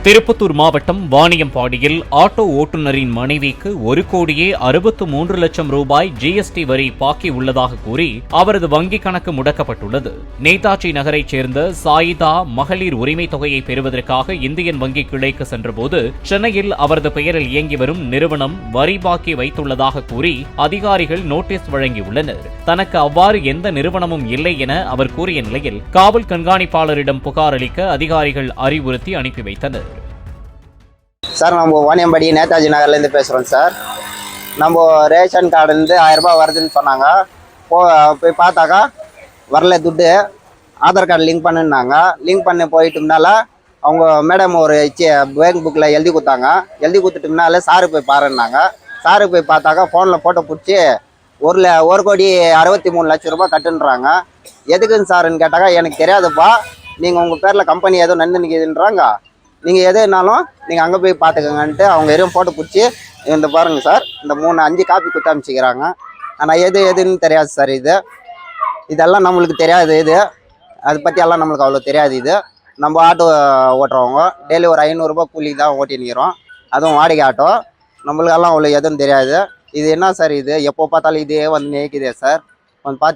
திருப்பத்தூர் மாவட்டம் வாணியம்பாடியில் ஆட்டோ ஓட்டுநரின் மனைவிக்கு 1,63,00,000 ரூபாய் ஜிஎஸ்டி வரி பாக்கி உள்ளதாக கூறி அவரது வங்கிக் கணக்கு முடக்கப்பட்டுள்ளது. நேதாஜி நகரைச் சேர்ந்த சாயிதா மகளிர் உரிமைத் தொகையை பெறுவதற்காக இந்தியன் வங்கி கிளைக்கு சென்றபோது சென்னையில் அவரது பெயரில் இயங்கி வரும் நிறுவனம் வரி பாக்கி வைத்துள்ளதாக கூறி அதிகாரிகள் நோட்டீஸ் வழங்கியுள்ளனர். தனக்கு அவ்வாறு எந்த நிறுவனமும் இல்லை என அவர் கூறிய நிலையில் காவல் கண்காணிப்பாளரிடம் புகார் அளிக்க அதிகாரிகள் அறிவுறுத்தி அனுப்பி வைத்தனர். சார், நம்ம வாணியம்பாடி நேதாஜி நகர்லேருந்து பேசுகிறோம் சார். நம்ம ரேஷன் கார்டுலேருந்து 1000 ரூபாய் வருதுன்னு சொன்னாங்க. போய் பார்த்தாக்கா வரல துட்டு. ஆதார் கார்டு லிங்க் பண்ணுன்னாங்க. லிங்க் பண்ணி போயிட்டோம்னால அவங்க மேடம் ஒரு பேங்க் புக்கில் எழுதி கொடுத்தாங்க. எழுதி கொடுத்துட்டோம்னால சாரு போய் பாருன்னாங்க. சாரு போய் பார்த்தாக்கா ஃபோனில் ஃபோட்டோ பிடிச்சி 1,63,00,000 ரூபாய் கட்டுன்றாங்க. எதுக்குன்னு சாருன்னு கேட்டாக்கா எனக்கு தெரியாதுப்பா, நீங்கள் உங்கள் பேரில் கம்பெனி எதுவும் நந்து நிற்கிதுன்றாங்க, நீங்கள் எதுனாலும் நீங்கள் அங்கே போய் பார்த்துக்கங்கன்ட்டு அவங்க எதுவும் ஃபோட்டோ பிடிச்சி இந்த பாருங்கள் சார், இந்த 3-5 காப்பி கொடுத்து அனுப்பிச்சிக்கிறாங்க. ஆனால் எதுன்னு தெரியாது சார். இதெல்லாம் நம்மளுக்கு தெரியாது. அதை பற்றி எல்லாம் நம்மளுக்கு அவ்வளோ தெரியாது. நம்ம ஆட்டோ ஓட்டுறவங்க டெய்லி ஒரு 500 ரூபாய் கூலிக்கு தான் ஓட்டி நிற்கிறோம். அதுவும் வாடகை ஆட்டோ. நம்மளுக்கெல்லாம் அவ்வளோ எதுவும் தெரியாது. இது என்ன சார், எப்போ பார்த்தாலும் இதே வந்து நிற்குதே சார், கொஞ்சம் பார்த்து